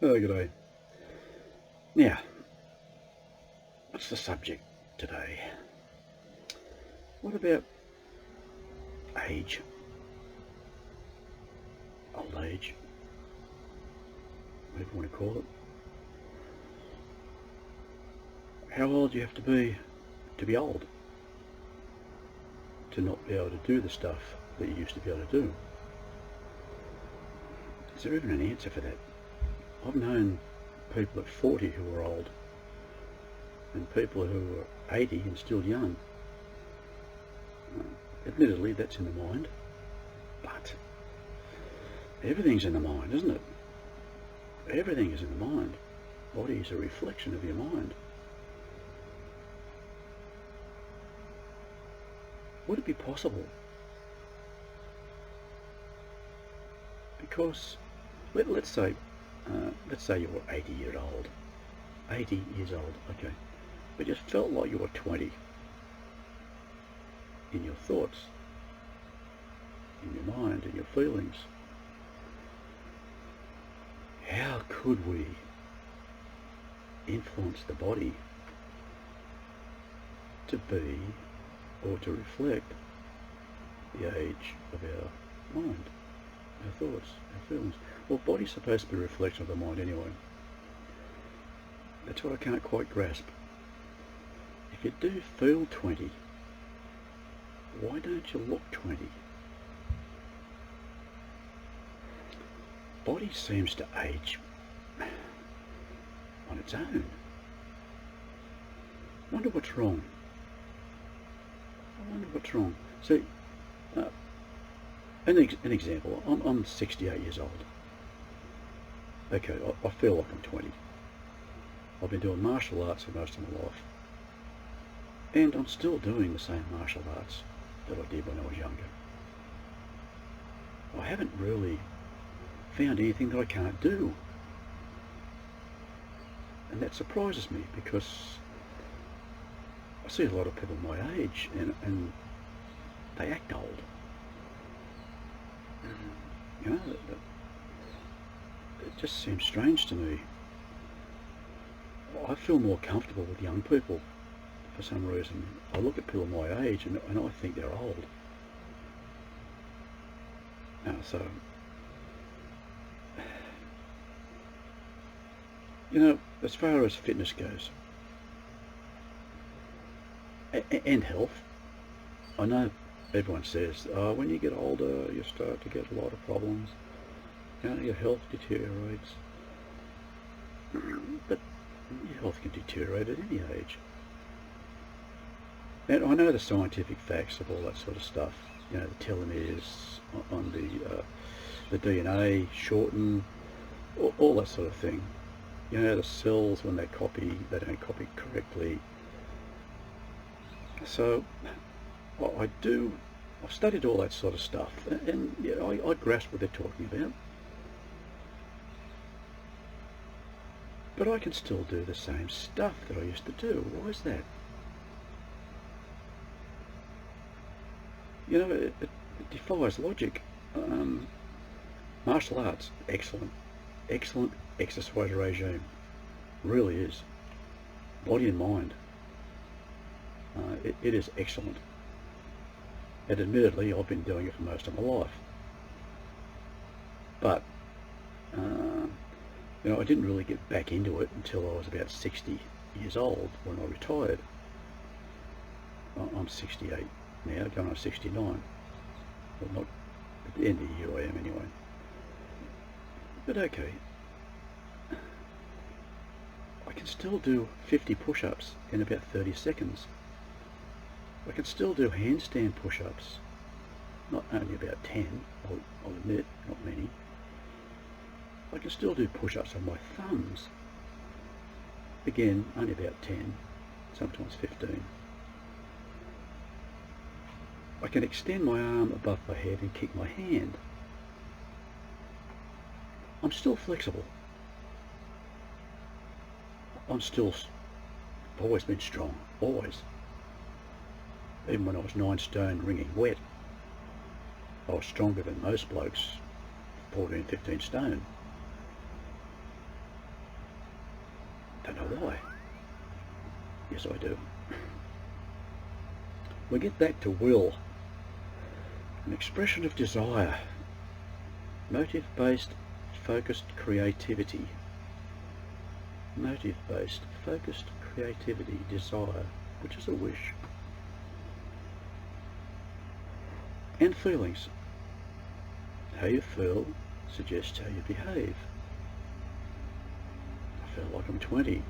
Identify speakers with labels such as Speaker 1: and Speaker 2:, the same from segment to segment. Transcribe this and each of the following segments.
Speaker 1: Oh, g'day. Now, what's the subject today? What about age? Old age? Whatever you want to call it. How old do you have to be old? To not be able to do the stuff that you used to be able to do? Is there even an answer for that? I've known people at 40 who are old, and people who are 80 and still young. Admittedly, that's in the mind, but everything's in the mind, isn't it? Everything is in the mind. Body is a reflection of your mind. Would it be possible? Because let's say you were 80 years old. 80 years old, okay. But you felt like you were 20 in your thoughts, in your mind, in your feelings. How could we influence the body to be or to reflect the age of our mind, our thoughts, our feelings? Well, body's supposed to be a reflection of the mind anyway. That's what I can't quite grasp. If you do feel 20, why don't you look 20? Body seems to age on its own. Wonder what's wrong. I wonder what's wrong. See, an example. I'm 68 years old. Okay, I feel like I'm 20. I've been doing martial arts for most of my life, and I'm still doing the same martial arts that I did when I was younger. I haven't really found anything that I can't do, and that surprises me because I see a lot of people my age and they act old. You know, it just seems strange to me. I feel more comfortable with young people for some reason. I look at people my age and I think they're old. So, you know, as far as fitness goes, and health, I know everyone says, when you get older, you start to get a lot of problems. You know, your health deteriorates. But your health can deteriorate at any age. And I know the scientific facts of all that sort of stuff. You know, the telomeres on the DNA shorten, all that sort of thing. You know, the cells, when they don't copy correctly. So I've studied all that sort of stuff, and yeah, I grasp what they're talking about. But I can still do the same stuff that I used to do. Why is that? You know, it defies logic. Martial arts, excellent exercise regime, really is. Body and mind, it is excellent. And admittedly, I've been doing it for most of my life. But you know, I didn't really get back into it until I was about 60 years old when I retired. I'm 68 now, going on 69. Well, not at the end of the year I am anyway. But okay, I can still do 50 push-ups in about 30 seconds. I can still do handstand push-ups, not only about 10, I'll admit, not many. I can still do push-ups on my thumbs. Again, only about 10, sometimes 15. I can extend my arm above my head and kick my hand. I'm still flexible. I've always been strong, always. Even when I was 9 stone wringing wet, I was stronger than most blokes, 14, 15 stone. Don't know why. Yes, I do. We get back to will, an expression of desire, motive-based, focused creativity. Motive-based, focused creativity, desire, which is a wish. And feelings. How you feel suggests how you behave. I feel like I'm 20.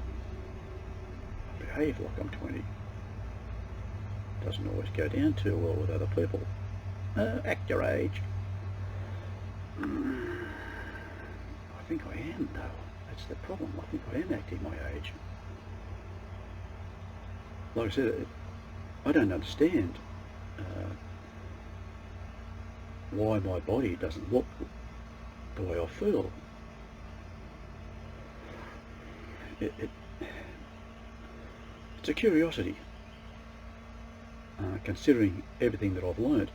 Speaker 1: I behave like I'm 20. Doesn't always go down too well with other people. Act your age. I think I am, though. That's the problem. I think I am acting my age. Like I said, I don't understand why my body doesn't look the way I feel. It's a curiosity, considering everything that I've learnt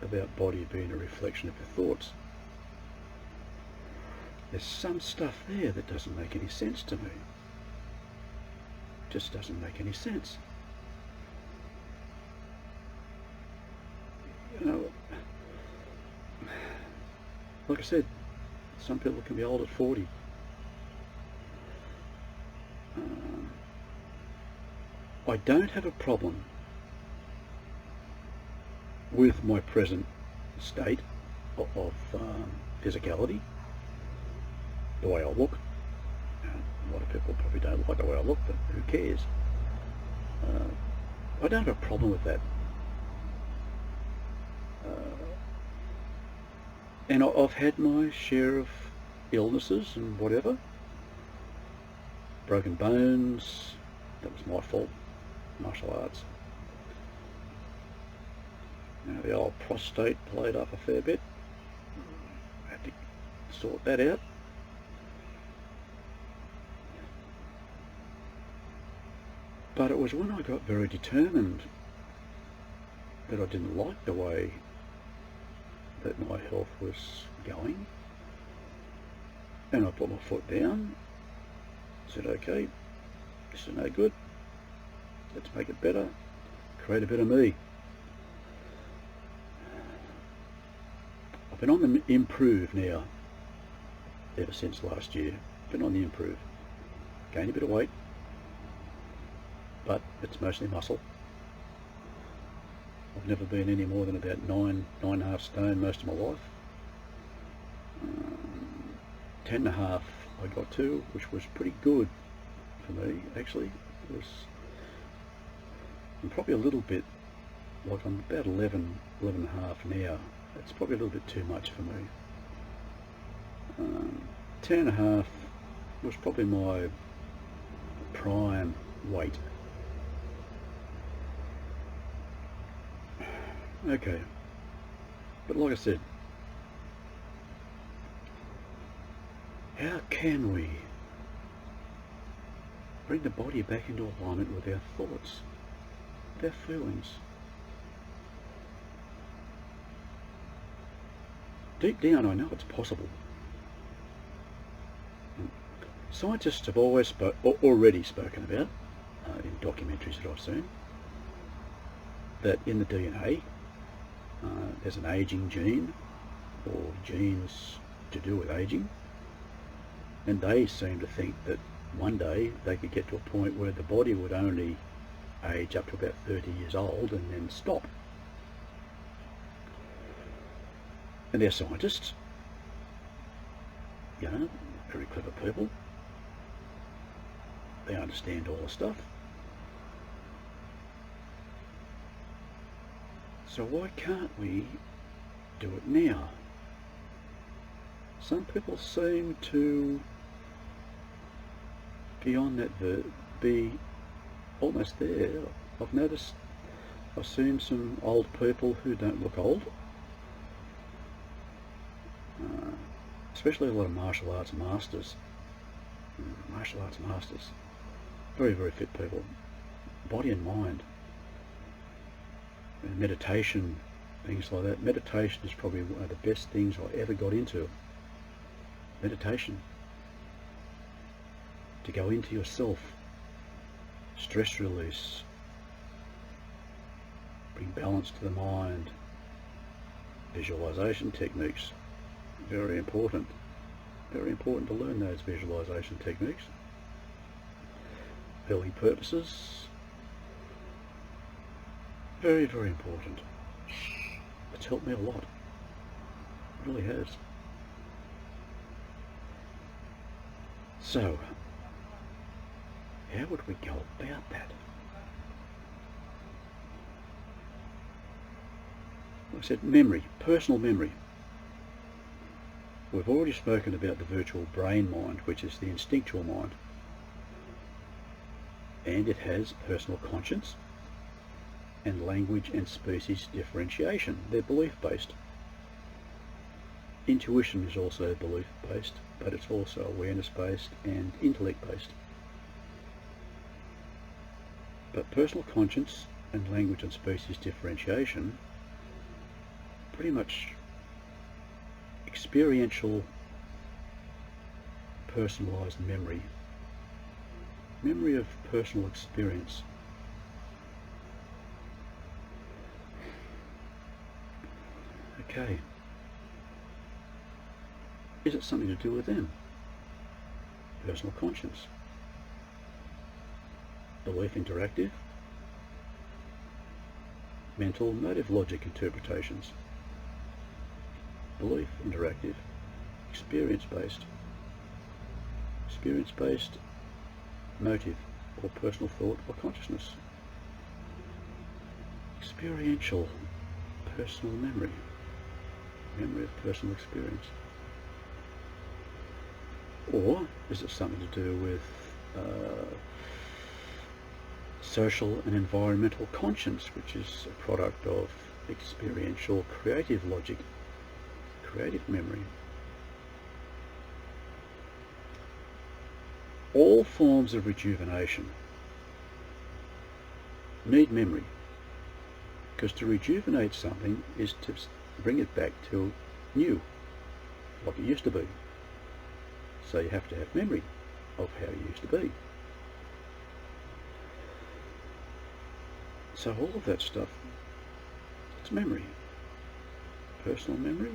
Speaker 1: about body being a reflection of your thoughts. There's some stuff there that doesn't make any sense to me. Just doesn't make any sense. You know, like I said, some people can be old at 40. I don't have a problem with my present state of physicality, the way I look. A lot of people probably don't like the way I look, but who cares? I don't have a problem with that. And I've had my share of illnesses and whatever. Broken bones, that was my fault, martial arts. You know, the old prostate played up a fair bit. I had to sort that out. But it was when I got very determined that I didn't like the way that my health was going, and I put my foot down, said, okay, this is no good, let's make it better, create a better me. I've been on the improve now ever since last year. Been on the improve, gained a bit of weight, but it's mostly muscle. I've never been any more than about 9.5 stone most of my life. 10.5 I got to, which was pretty good for me, actually. It was, I'm probably a little bit, like I'm about 11.5 now. It's probably a little bit too much for me. 10.5 was probably my prime weight. Okay, but like I said, how can we bring the body back into alignment with our thoughts, with our feelings? Deep down I know it's possible. Scientists have already spoken about, in documentaries that I've seen, that in the DNA there's an aging gene, or genes to do with aging, and they seem to think that one day they could get to a point where the body would only age up to about 30 years old and then stop. And they're scientists, you know, very clever people. They understand all the stuff. So why can't we do it now? Some people seem to be on that be almost there. I've noticed, I've seen some old people who don't look old, especially a lot of martial arts masters. Very, very fit people, body and mind. And meditation, things like that. Meditation is probably one of the best things I ever got into. Meditation. to go into yourself, stress release, bring balance to the mind, visualization techniques, very important to learn those visualization techniques. Healing purposes, very important. It's helped me a lot, it really has. So, how would we go about that? Like I said, memory, personal memory. We've already spoken about the virtual brain mind, which is the instinctual mind. And it has personal conscience and language and species differentiation. They're belief-based. Intuition is also belief-based, but it's also awareness-based and intellect-based. But personal conscience and language and species differentiation, pretty much experiential, personalized memory of personal experience. Okay. Is it something to do with them? Personal conscience. Belief interactive. Mental motive logic interpretations. Belief interactive. Experience-based. Experience-based motive or personal thought or consciousness. Experiential personal memory. Memory of personal experience. Or is it something to do with social and environmental conscience, which is a product of experiential creative logic, creative memory? All forms of rejuvenation need memory, because to rejuvenate something is to bring it back to new, like it used to be. So you have to have memory of how it used to be. So all of that stuff, it's memory. Personal memory,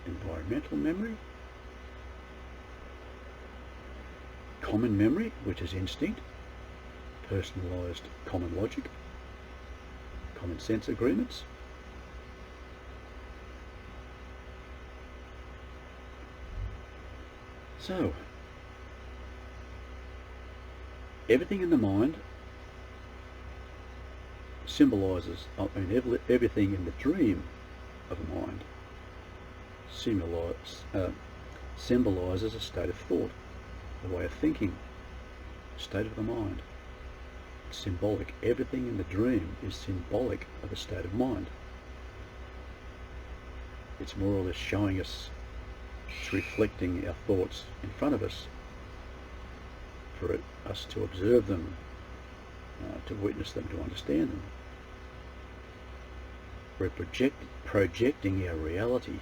Speaker 1: environmental memory, common memory, which is instinct, personalised common logic, common sense agreements. So, everything in the mind symbolises, everything in the dream of a mind symbolises a state of thought, a way of thinking, a state of the mind. It's symbolic. Everything in the dream is symbolic of a state of mind. It's more or less showing us, it's reflecting our thoughts in front of us, for us to observe them, to witness them, to understand them. We're projecting our reality.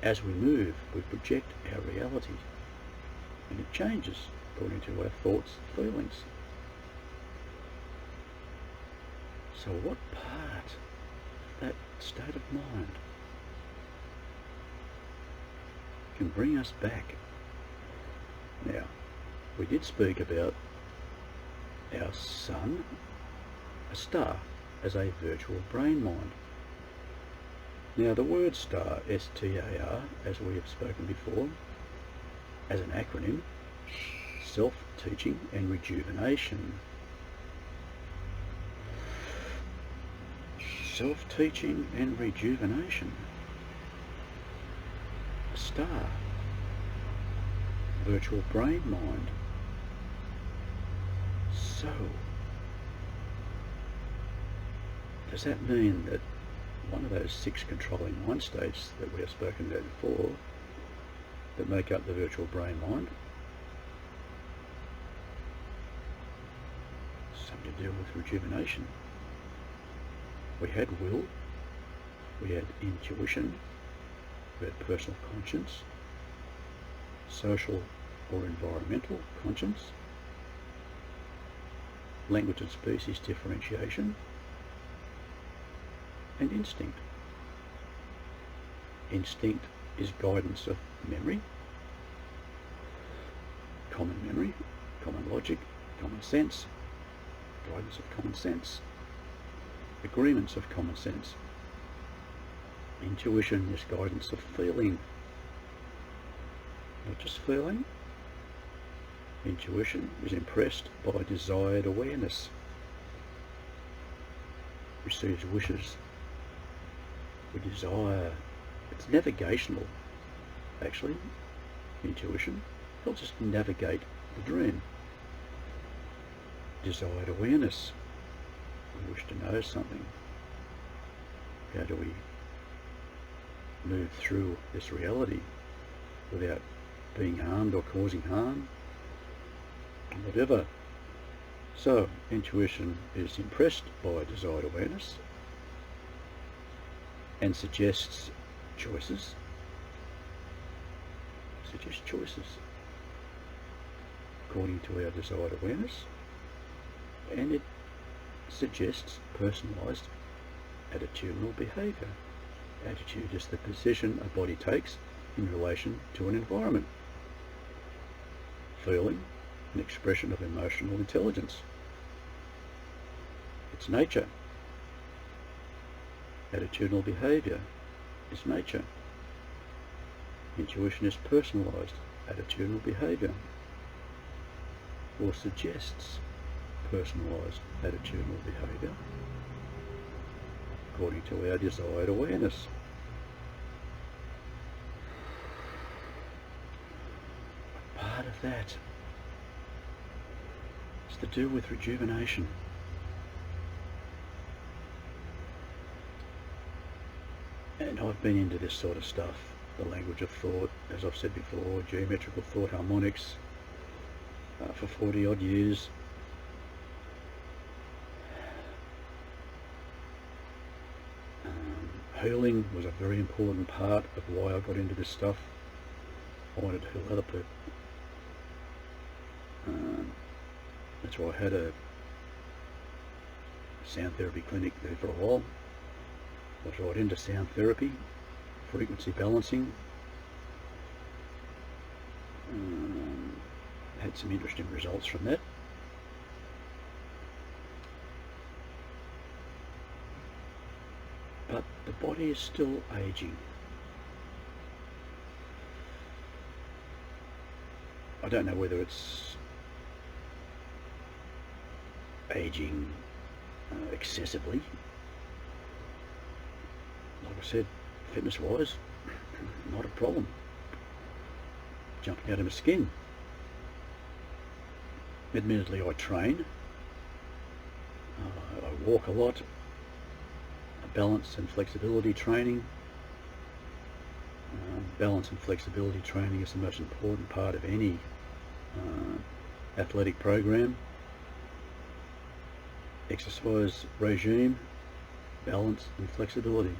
Speaker 1: As we move, we project our reality, and it changes according to our thoughts and feelings. So what part of that state of mind can bring us back? Now, we did speak about our sun, a star, as a virtual brain mind. Now the word star, S-T-A-R, as we have spoken before, as an acronym, self-teaching and rejuvenation. Self-teaching and rejuvenation. A star. Virtual brain mind. So, does that mean that one of those 6 controlling mind states that we have spoken about before, that make up the virtual brain mind, something to do with rejuvenation? We had will, we had intuition, we had personal conscience, social or environmental conscience, language and species differentiation, and instinct. Instinct is guidance of memory, common logic, common sense, guidance of common sense, agreements of common sense. Intuition is guidance of feeling, not just feeling. Intuition is impressed by desired awareness, receives wishes. We desire. It's navigational, actually. Intuition helps us navigate the dream. Desired awareness. We wish to know something. How do we move through this reality without being harmed or causing harm? Whatever. So, intuition is impressed by desired awareness and suggests choices. According to our desired awareness, and it suggests personalised attitudinal behaviour. Attitude is the position a body takes in relation to an environment. Feeling, an expression of emotional intelligence. It's nature. Attitudinal behaviour is nature. Intuition is personalised attitudinal behaviour, or suggests personalised attitudinal behaviour according to our desired awareness. Part of that is to do with rejuvenation. And I've been into this sort of stuff, the language of thought, as I've said before, geometrical thought harmonics, for 40 odd years. Healing was a very important part of why I got into this stuff. I wanted to heal other people. That's why I had a sound therapy clinic there for a while. I was right into sound therapy, frequency balancing. Had some interesting results from that. But the body is still aging. I don't know whether it's aging excessively. Like I said, fitness-wise, not a problem. Jumping out of my skin. Admittedly, I train. I walk a lot. Balance and flexibility training. Balance and flexibility training is the most important part of any athletic program. Exercise regime, balance and flexibility.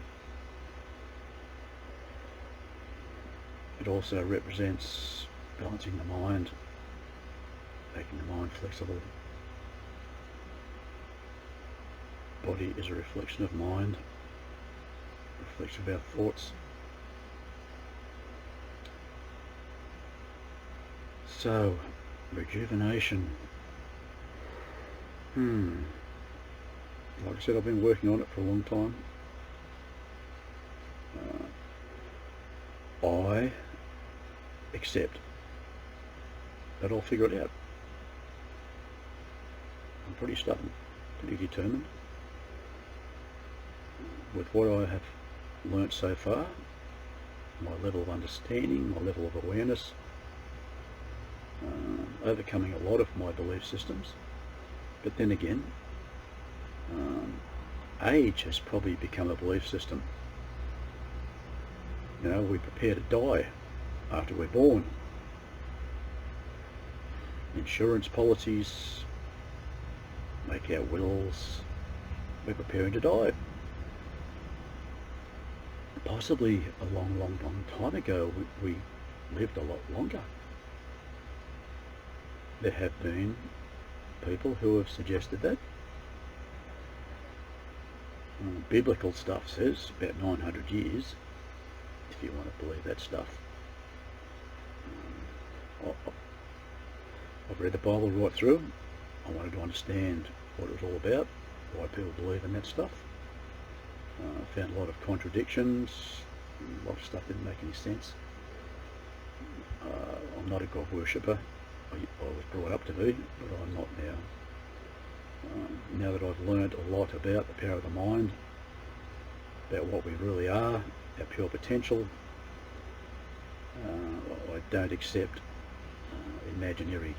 Speaker 1: It also represents balancing the mind, making the mind flexible. Body is a reflection of mind, a reflection of our thoughts. So, rejuvenation. Like I said, I've been working on it for a long time. I accept that I'll figure it out. I'm pretty stubborn, pretty determined. With what I have learnt so far, my level of understanding, my level of awareness, overcoming a lot of my belief systems. But then again, age has probably become a belief system. You know, we prepare to die after we're born. Insurance policies, make our wills, we're preparing to die. Possibly a long time ago, we lived a lot longer. there have been people who have suggested that. Biblical stuff says about 900 years, if you want to believe that stuff. I've read the Bible right through. I wanted to understand what it was all about, why people believe in that stuff. I found a lot of contradictions, a lot of stuff didn't make any sense. I'm not a God worshipper. I was brought up to be, but I'm not now. Now that I've learned a lot about the power of the mind, about what we really are, our pure potential, I don't accept imaginary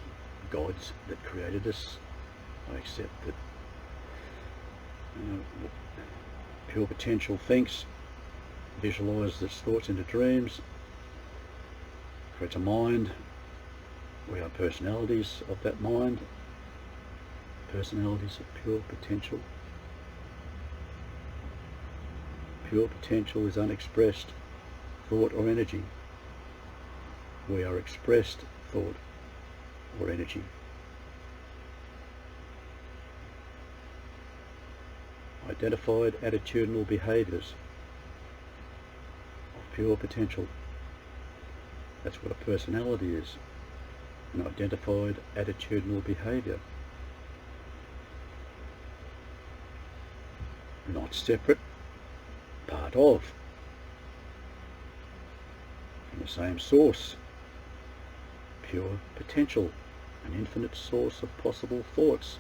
Speaker 1: gods that created us. I accept that pure potential thinks, visualises its thoughts into dreams, creates a mind. We are personalities of that mind, personalities of pure potential. Pure potential is unexpressed thought or energy. We are expressed thought or energy. Identified attitudinal behaviours of pure potential. That's what a personality is. An identified attitudinal behaviour. Not separate, part of. From the same source. Pure potential, an infinite source of possible thoughts.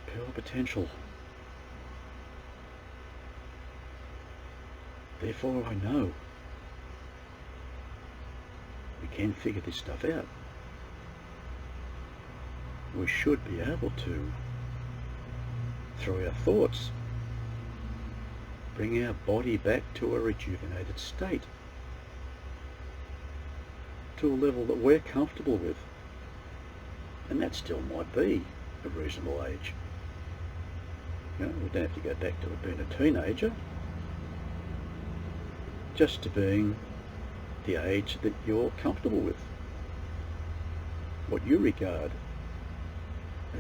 Speaker 1: Pure potential. Therefore I know we can figure this stuff out. We should be able to, through our thoughts, bring our body back to a rejuvenated state, to a level that we're comfortable with. And that still might be a reasonable age. You know, we don't have to go back to being a teenager, just to being the age that you're comfortable with, what you regard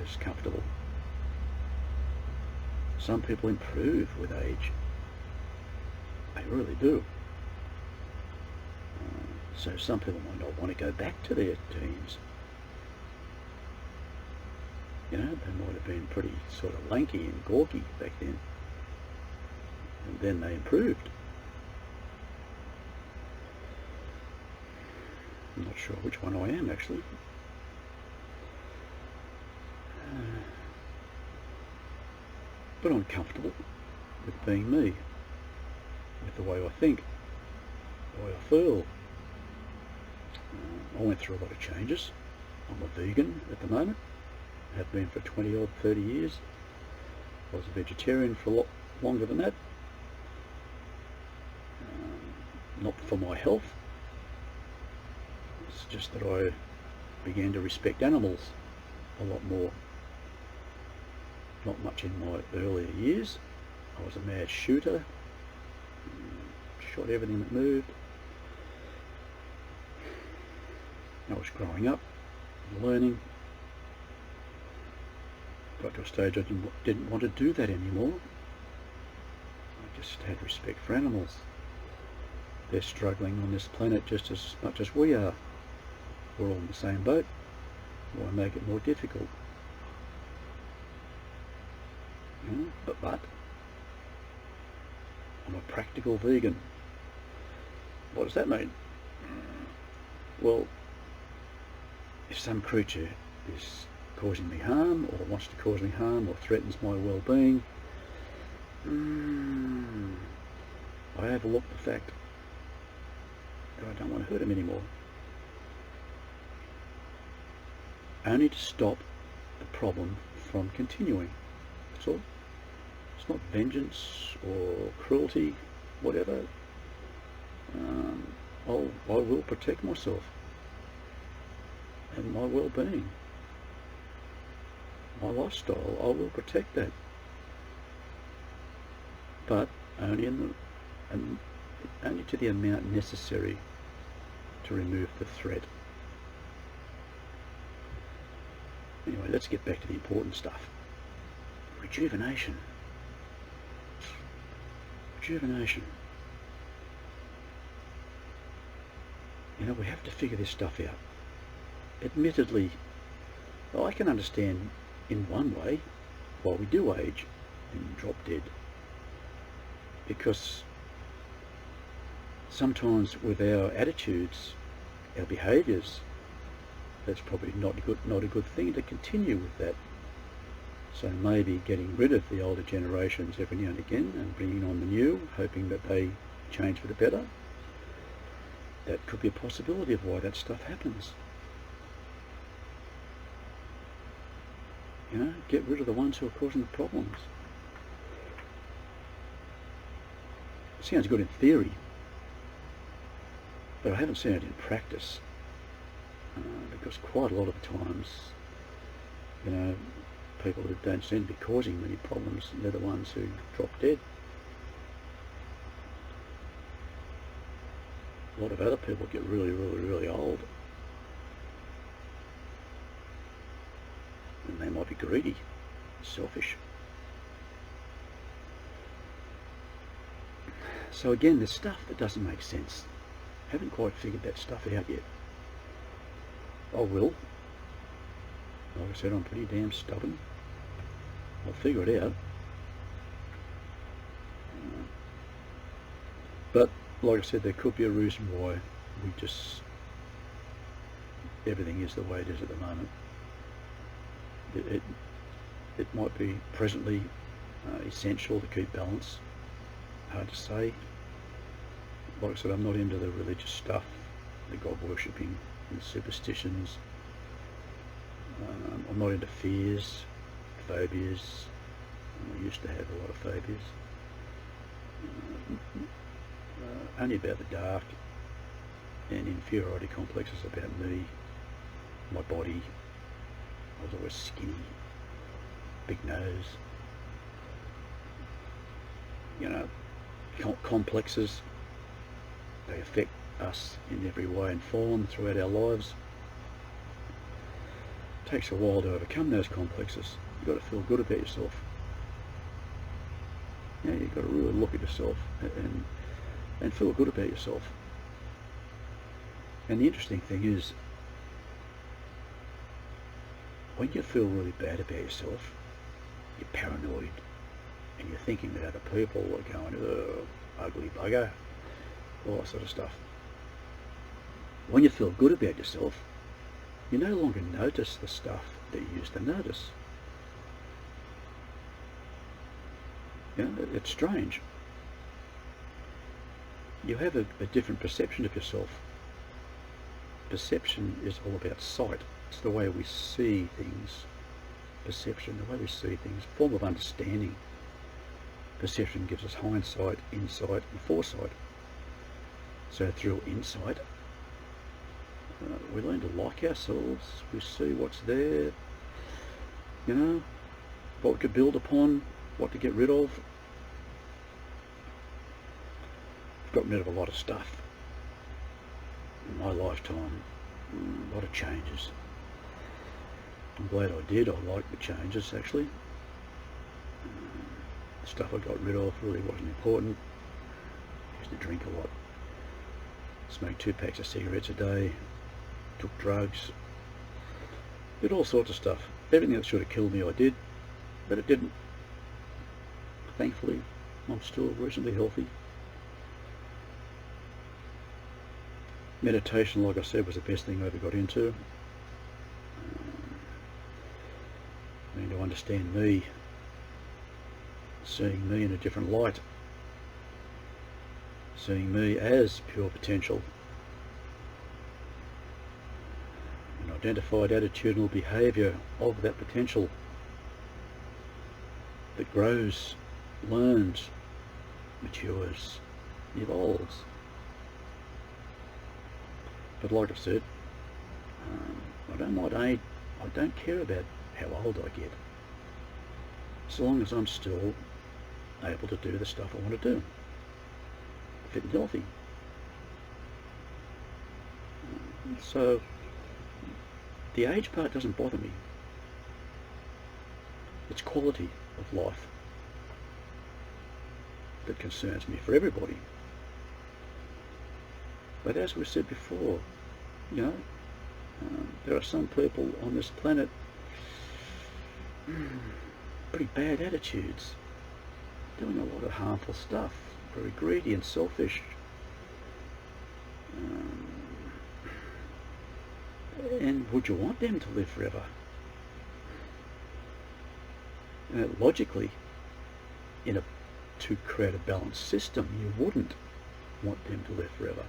Speaker 1: as comfortable. Some people improve with age, they really do. So some people might not want to go back to their teens. You know, they might have been pretty sort of lanky and gawky back then, and then they improved. I'm not sure which one I am actually. But I'm comfortable with being me, with the way I think, the way I feel. I went through a lot of changes. I'm a vegan at the moment, have been for 20 odd 30 years. I was a vegetarian for a lot longer than that. Not for my health, it's just that I began to respect animals a lot more. Not much in my earlier years. I was a mad shooter, shot everything that moved. I was growing up, learning. Got to a stage I didn't want to do that anymore. I just had respect for animals. They're struggling on this planet just as much as we are. We're all in the same boat. Why make it more difficult? You know, but I'm a practical vegan. What does that mean? Well, if some creature is causing me harm, or wants to cause me harm, or threatens my well-being, I overlook the fact that I don't want to hurt him anymore. Only to stop the problem from continuing. That's all. It's not vengeance or cruelty, whatever. I will protect myself and my well-being, my lifestyle. I will protect that, but only only to the amount necessary to remove the threat. Anyway, let's get back to the important stuff. Rejuvenation. Rejuvenation. You know, we have to figure this stuff out. Admittedly, I can understand in one way why we do age and drop dead. Because sometimes with our attitudes, our behaviours, that's probably not a good thing to continue with that. So maybe getting rid of the older generations every now and again and bringing on the new, hoping that they change for the better. That could be a possibility of why that stuff happens. You know, get rid of the ones who are causing the problems. Sounds good in theory, but I haven't seen it in practice, because quite a lot of the times, you know, people who don't seem to be causing many problems, they're the ones who drop dead. A lot of other people get really old, and they might be greedy, selfish. So again, there's stuff that doesn't make sense. Haven't quite figured that stuff out yet. I will. Like I said, I'm pretty damn stubborn. I'll figure it out. But like I said, there could be a reason why everything is the way it is at the moment. It might be presently essential to keep balance. Hard to say. Like I said, I'm not into the religious stuff, the God worshipping and superstitions. I'm not into fears, phobias. I used to have a lot of phobias. Only about the dark and inferiority complexes about me, my body. I was always skinny, big nose. You know, complexes, they affect us in every way and form throughout our lives. It takes a while to overcome those complexes. You've got to feel good about yourself. Yeah, you've got to really look at yourself and feel good about yourself. And the interesting thing is, when you feel really bad about yourself, you're paranoid, and you're thinking that other people are going, oh, ugly bugger, all that sort of stuff. When you feel good about yourself, you no longer notice the stuff that you used to notice. You know, it's strange. You have a different perception of yourself. Perception is all about sight. It's the way we see things. Perception, the way we see things, form of understanding. Perception gives us hindsight, insight and foresight. So through insight, we learn to like ourselves, we see what's there, you know, what we could build upon, what to get rid of. I've gotten rid of a lot of stuff in my lifetime, a lot of changes. I'm glad I did. I like the changes actually. The stuff I got rid of really wasn't important. I used to drink a lot, smoked 2 packs of cigarettes a day, took drugs, did all sorts of stuff. Everything that should have killed me I did, but it didn't. Thankfully, I'm still reasonably healthy. Meditation, like I said, was the best thing I ever got into. I mean, to understand me, seeing me in a different light, seeing me as pure potential, an identified attitudinal behaviour of that potential that grows, learns, matures, evolves. But like I said, I don't care about how old I get, so long as I'm still able to do the stuff I want to do, fit and healthy. So the age part doesn't bother me. It's quality of life that concerns me for everybody. But as we said before, you know, there are some people on this planet, pretty bad attitudes, doing a lot of harmful stuff, very greedy and selfish. And would you want them to live forever? Logically, to create a balanced system, you wouldn't want them to live forever.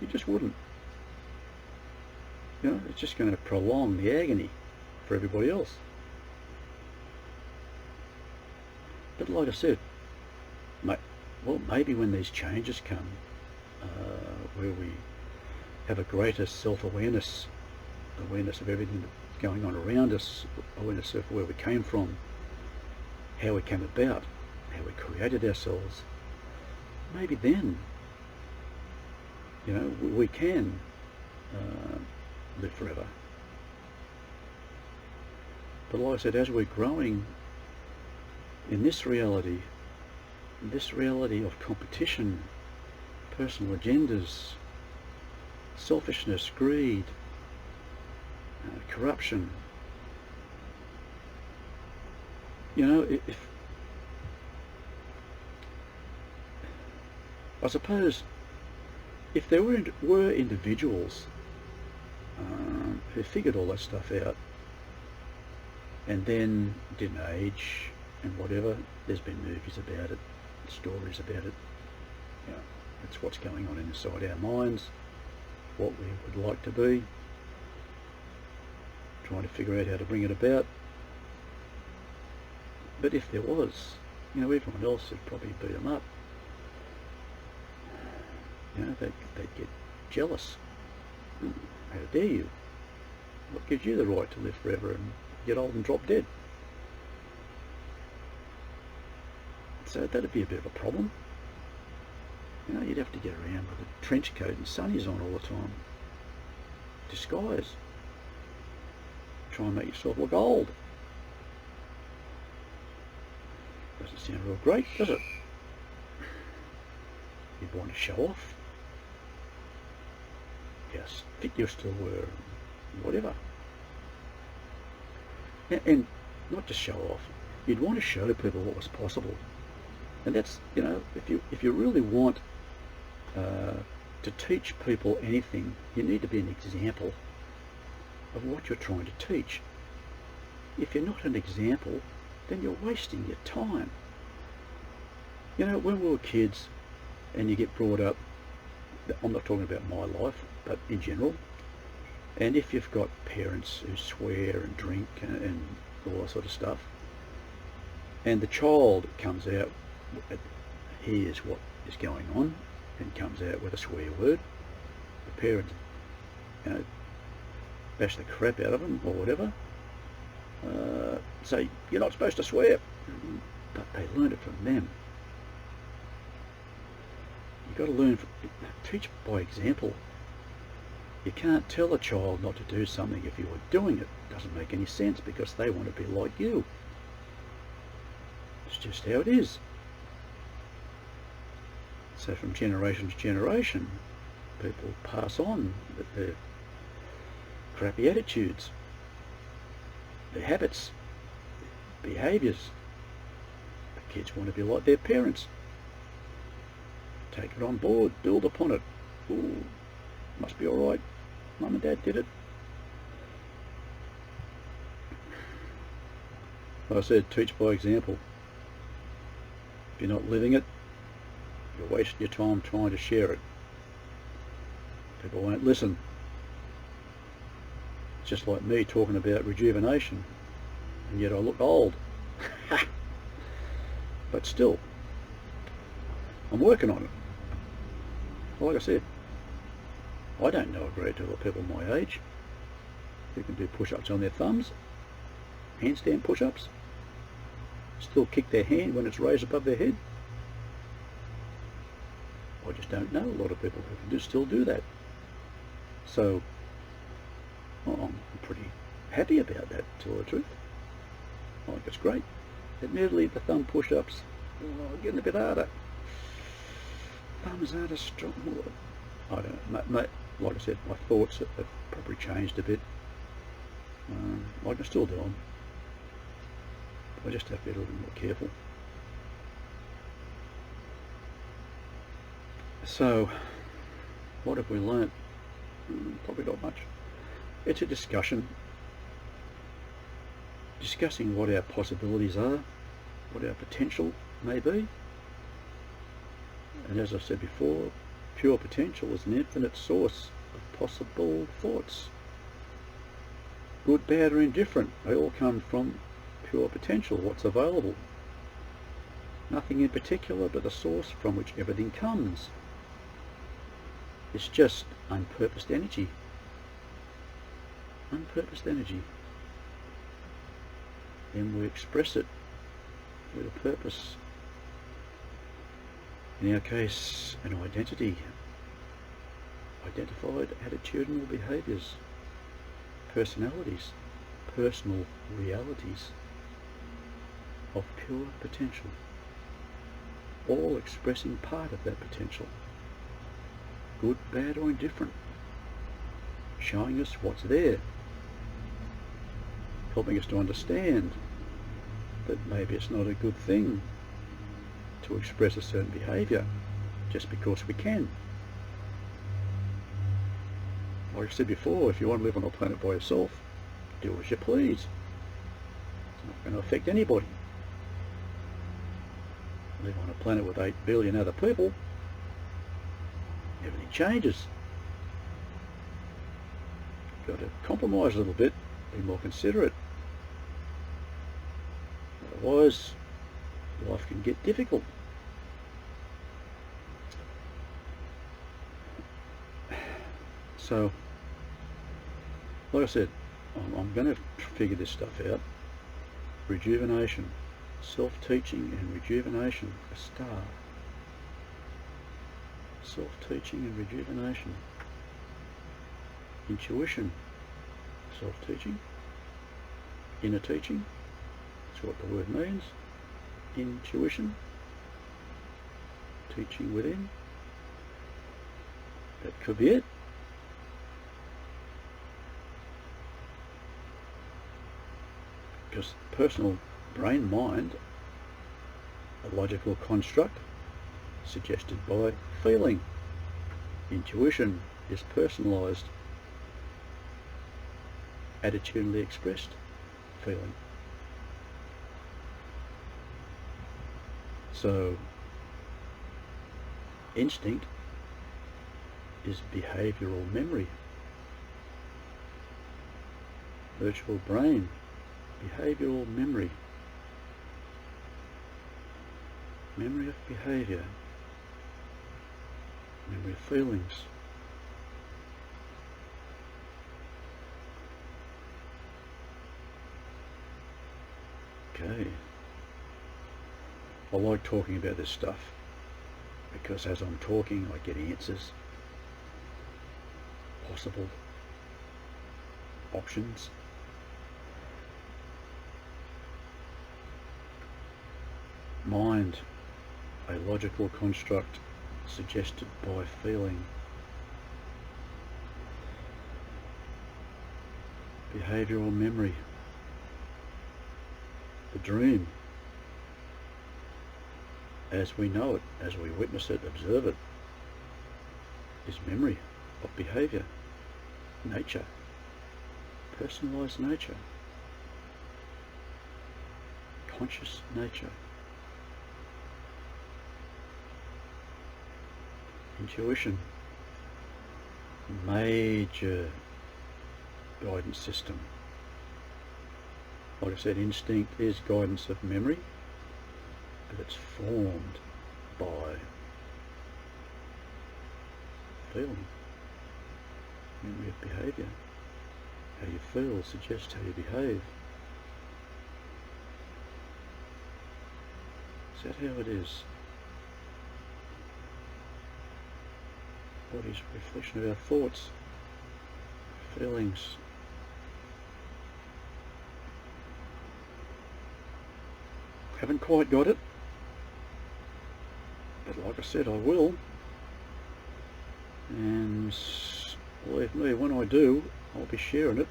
Speaker 1: You just wouldn't. You know, it's just going to prolong the agony for everybody else. But like I said, well, maybe when these changes come, where we have a greater self-awareness, awareness of everything that's going on around us, awareness of where we came from, how we came about, how we created ourselves, maybe then, you know, we can live forever. But like I said, as we're growing in this reality of competition, personal agendas, selfishness, greed, corruption, you know, if I suppose if there were individuals who figured all that stuff out and then didn't age and whatever, there's been movies about it, stories about it. You know, it's what's going on inside our minds, what we would like to be, trying to figure out how to bring it about. But if there was, you know, everyone else would probably beat them up. You know, they'd get jealous. How dare you? What gives you the right to live forever and get old and drop dead? So that'd be a bit of a problem. You know, you'd have to get around with a trench coat and sunnies on all the time. Disguise. Try and make yourself look old. Doesn't sound real great, does it? You'd want to show off. Yes, fit you still were, whatever. And not just show off. You'd want to show people what was possible. And that's, you know, if you really want to teach people anything, you need to be an example of what you're trying to teach. If you're not an example, then you're wasting your time. You know, when we were kids and you get brought up, I'm not talking about my life, but in general, and if you've got parents who swear and drink and all that sort of stuff, and the child comes out, hears what is going on and comes out with a swear word, the parents, you know, bash the crap out of them or whatever, say you're not supposed to swear, but they learn it from them. You've got to learn, teach by example. You can't tell a child not to do something if you are doing it. It doesn't make any sense because they want to be like you. It's just how it is. So from generation to generation, people pass on their crappy attitudes, their habits, behaviours. The kids want to be like their parents. Take it on board, build upon it. Ooh, must be alright. Mum and Dad did it. Like I said, teach by example. If you're not living it, you're wasting your time trying to share it. People won't listen. It's just like me talking about rejuvenation, and yet I look old. But still, I'm working on it. Like I said, I don't know a great deal of people my age who can do push-ups on their thumbs, handstand push-ups, still kick their hand when it's raised above their head. I just don't know a lot of people who can still do that. So, well, I'm pretty happy about that, to tell the truth. I think it's great. Admittedly, the thumb push-ups are getting a bit harder. Thumbs aren't as strong. I don't know, like I said, my thoughts have probably changed a bit. I can still do them. I just have to be a little bit more careful. So, what have we learnt? Probably not much. It's a discussion. Discussing what our possibilities are, what our potential may be. And as I said before, pure potential is an infinite source of possible thoughts. Good, bad, or indifferent, they all come from pure potential, what's available. Nothing in particular but the source from which everything comes. It's just unpurposed energy. Unpurposed energy. Then we express it with a purpose. In our case, an identity. Identified attitudinal behaviours. Personalities. Personal realities of pure potential. All expressing part of that potential. Good, bad, or indifferent. Showing us what's there. Helping us to understand that maybe it's not a good thing to express a certain behaviour just because we can. Like I said before, if you want to live on a planet by yourself, do as you please. It's not going to affect anybody. Live on a planet with 8 billion other people, everything changes. You've got to compromise a little bit, be more considerate. Otherwise, life can get difficult. So, like I said, I'm going to figure this stuff out. Rejuvenation, self-teaching and rejuvenation, a star. Self-teaching and rejuvenation. Intuition, self-teaching. Inner teaching, that's what the word means. Intuition, teaching within. That could be it. Because personal brain-mind, a logical construct suggested by feeling. Intuition is personalised, attitudinally expressed feeling. So, instinct is behavioural memory. Virtual brain, behavioural memory. Memory of behaviour. Memory of feelings. Okay. I like talking about this stuff because as I'm talking I get answers, possible options. Mind, a logical construct suggested by feeling. Behavioural memory, the dream, as we know it, as we witness it, observe it, is memory of behaviour, nature, personalised nature, conscious nature. Intuition, major guidance system. Like I said, instinct is guidance of memory, but it's formed by feeling, memory of behaviour. How you feel suggests how you behave. Is that how it is? Body's a reflection of our thoughts, feelings. Haven't quite got it, but like I said, I will. And believe me, when I do, I'll be sharing it.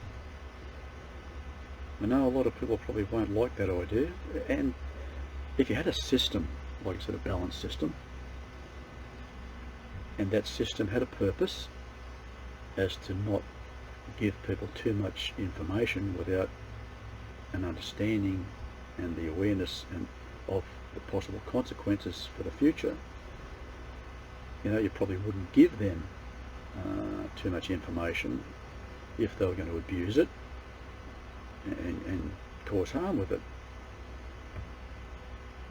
Speaker 1: I know a lot of people probably won't like that idea, and if you had a system, like I said, a balanced system, and that system had a purpose as to not give people too much information without an understanding and the awareness of the possible consequences for the future, you probably wouldn't give them too much information if they were going to abuse it and cause harm with it.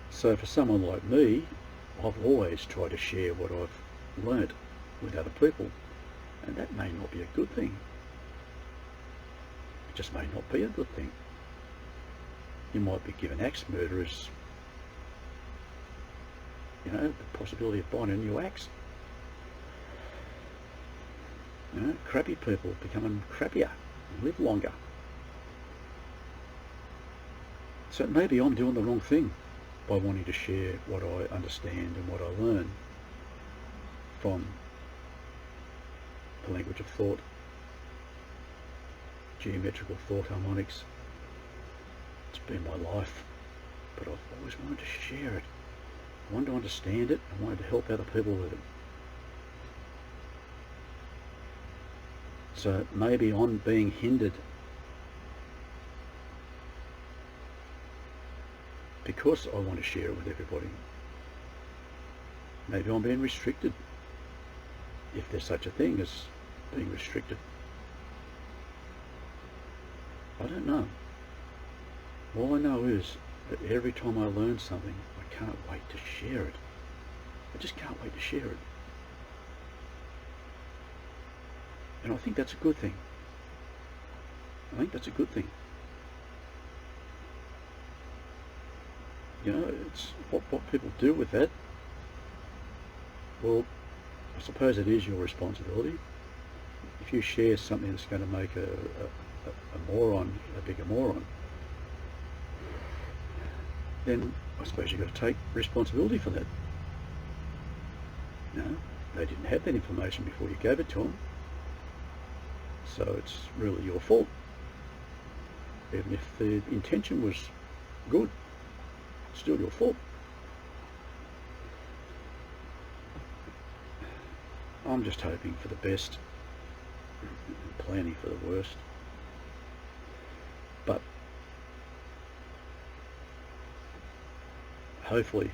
Speaker 1: So for someone like me, I've always tried to share what I've learnt with other people, and that may not be a good thing. It just may not be a good thing. You might be given axe murderers, the possibility of buying a new axe. Crappy people becoming crappier and live longer. So maybe I'm doing the wrong thing by wanting to share what I understand and what I learn from the language of thought, geometrical thought harmonics. It's been my life, but I've always wanted to share it. I wanted to understand it. I wanted to help other people with it. So maybe I'm being hindered because I want to share it with everybody. Maybe I'm being restricted, if there's such a thing as being restricted. I don't know. All I know is that every time I learn something, I can't wait to share it. I just can't wait to share it. And I think that's a good thing. I think that's a good thing. It's what people do with that. Well, I suppose it is your responsibility. If you share something that's going to make a moron a bigger moron, then I suppose you've got to take responsibility for that. They didn't have that information before you gave it to them, so it's really your fault. Even if the intention was good, it's still your fault. I'm just hoping for the best and planning for the worst. But hopefully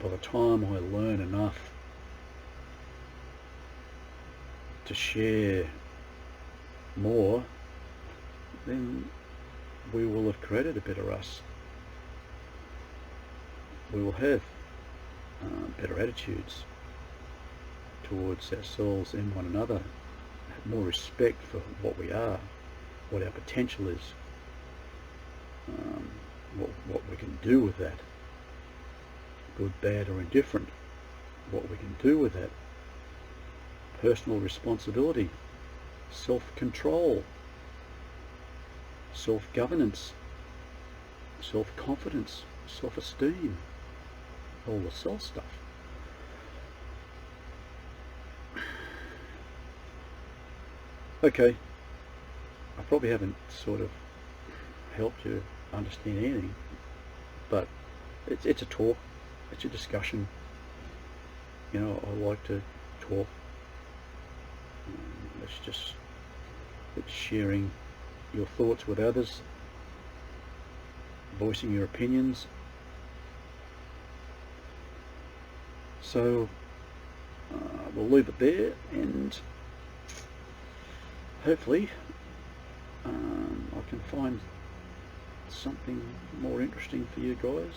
Speaker 1: by the time I learn enough to share more, then we will have created a better us. We will have better attitudes towards ourselves and one another, have more respect for what we are, what our potential is, what we can do with that, good, bad or indifferent, what we can do with that, personal responsibility, self-control, self-governance, self-confidence, self-esteem, all the self stuff. Okay, I probably haven't sort of helped you understand anything, but it's a talk, it's a discussion. I like to talk. It's sharing your thoughts with others, voicing your opinions. So we'll leave it there, and hopefully I can find something more interesting for you guys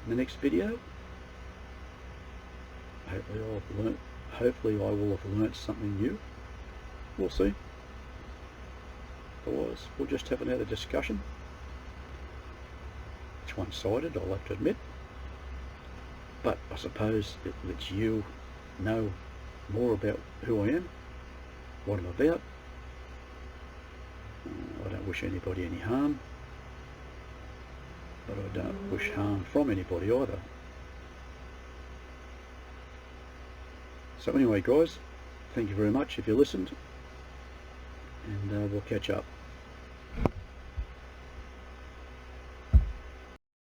Speaker 1: in the next video. Hopefully I will have learnt something new. We'll see. Otherwise we'll just have another discussion. It's one-sided, I'll have to admit, but I suppose it lets you know more about who I am, what I'm about. I don't wish anybody any harm. but I don't wish harm from anybody either. So anyway guys, thank you very much if you listened, and we'll catch up.